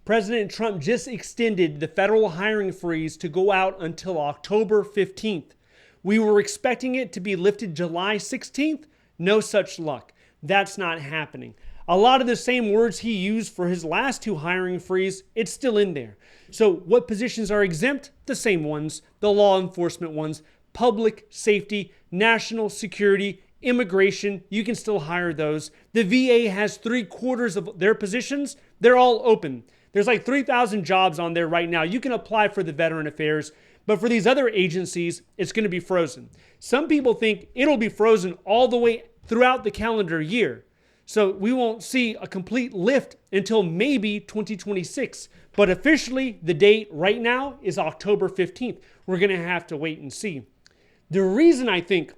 President Trump just extended the federal hiring freeze to go out until October 15th. We were expecting it to be lifted July 16th. No such luck. That's not happening. A lot of the same words he used for his last two hiring freeze, it's still in there. So what positions are exempt? The same ones, the law enforcement ones, public safety, national security, immigration, you can still hire those. The VA has 3/4 of their positions. They're all open. There's like 3,000 jobs on there right now. You can apply for the Veteran Affairs, but for these other agencies, it's going to be frozen. Some people think it'll be frozen all the way throughout the calendar year. So we won't see a complete lift until maybe 2026. But officially, the date right now is October 15th. We're going to have to wait and see. The reason I think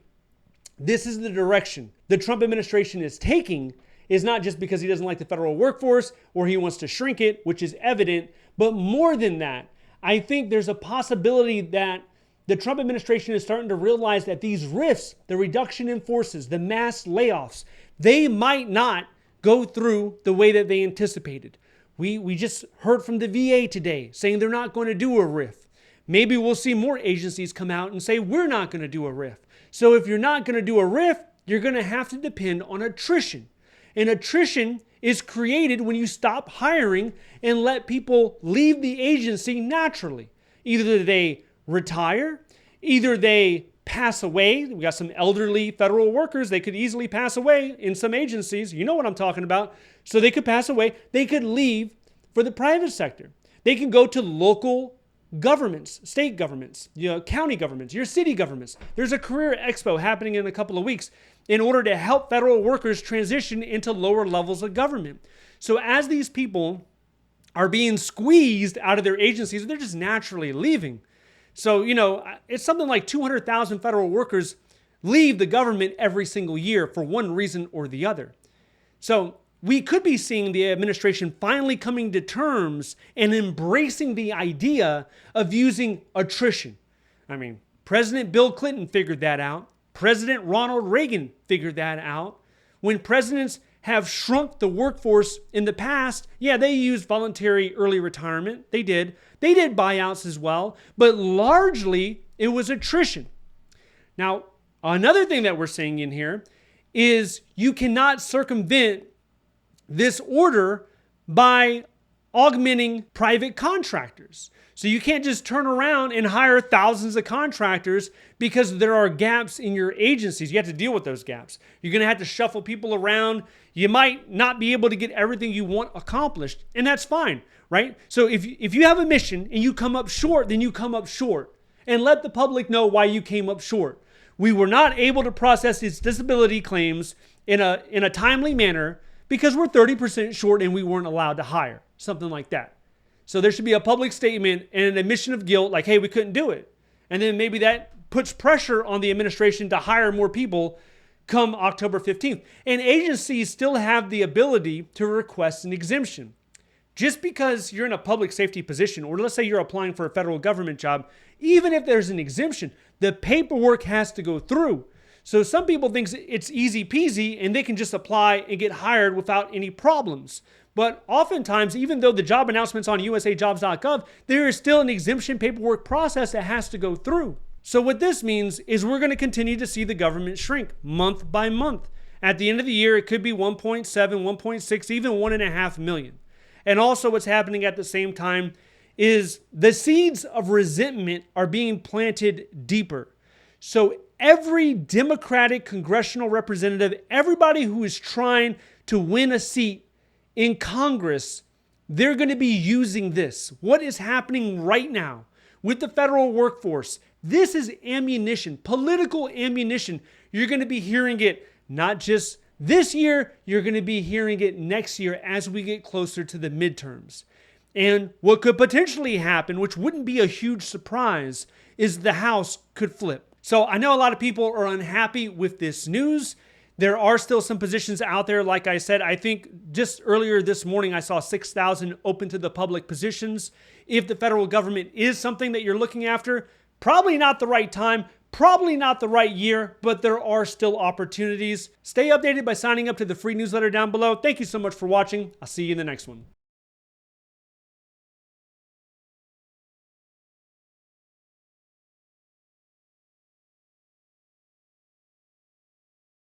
this is the direction the Trump administration is taking is not just because he doesn't like the federal workforce or he wants to shrink it, which is evident, but more than that, I think there's a possibility that the Trump administration is starting to realize that these rifts, the reduction in forces, the mass layoffs, they might not go through the way that they anticipated. We just heard from the VA today saying they're not going to do a RIF. Maybe we'll see more agencies come out and say we're not going to do a RIF. So if you're not going to do a RIF, you're going to have to depend on attrition. And attrition is created when you stop hiring and let people leave the agency naturally. Either they retire, either they pass away. We got some elderly federal workers. They could easily pass away in some agencies. You know what I'm talking about. So they could pass away. They could leave for the private sector. They can go to local governments, state governments, county governments, your city governments. There's a career expo happening in a couple of weeks in order to help federal workers transition into lower levels of government. So as these people are being squeezed out of their agencies, they're just naturally leaving. So, it's something like 200,000 federal workers leave the government every single year for one reason or the other. So we could be seeing the administration finally coming to terms and embracing the idea of using attrition. I mean, President Bill Clinton figured that out. President Ronald Reagan figured that out. When presidents have shrunk the workforce in the past, yeah, they used voluntary early retirement. They did. They did buyouts as well, but largely it was attrition. Now, another thing that we're seeing in here is you cannot circumvent this order by augmenting private contractors. So you can't just turn around and hire thousands of contractors because there are gaps in your agencies. You have to deal with those gaps. You're going to have to shuffle people around. You might not be able to get everything you want accomplished, and that's fine, right? So if you have a mission and you come up short, then you come up short. And let the public know why you came up short. We were not able to process his disability claims in a timely manner because we're 30% short and we weren't allowed to hire, something like that. So there should be a public statement and an admission of guilt like, hey, we couldn't do it. And then maybe that puts pressure on the administration to hire more people come October 15th. And agencies still have the ability to request an exemption. Just because you're in a public safety position, or let's say you're applying for a federal government job, even if there's an exemption, the paperwork has to go through. So some people think it's easy peasy and they can just apply and get hired without any problems. But oftentimes, even though the job announcement's on usajobs.gov, there is still an exemption paperwork process that has to go through. So what this means is we're going to continue to see the government shrink month by month. At the end of the year, it could be 1.7, 1.6, even 1.5 million. And also what's happening at the same time is the seeds of resentment are being planted deeper. So every Democratic congressional representative, everybody who is trying to win a seat in Congress, they're going to be using this. What is happening right now with the federal workforce? This is ammunition, political ammunition. You're going to be hearing it not just this year, you're going to be hearing it next year as we get closer to the midterms. And what could potentially happen, which wouldn't be a huge surprise, is the House could flip. So I know a lot of people are unhappy with this news. There are still some positions out there. Like I said, I think just earlier this morning, I saw 6,000 open to the public positions. If the federal government is something that you're looking after, probably not the right time, probably not the right year, but there are still opportunities. Stay updated by signing up to the free newsletter down below. Thank you so much for watching. I'll see you in the next one.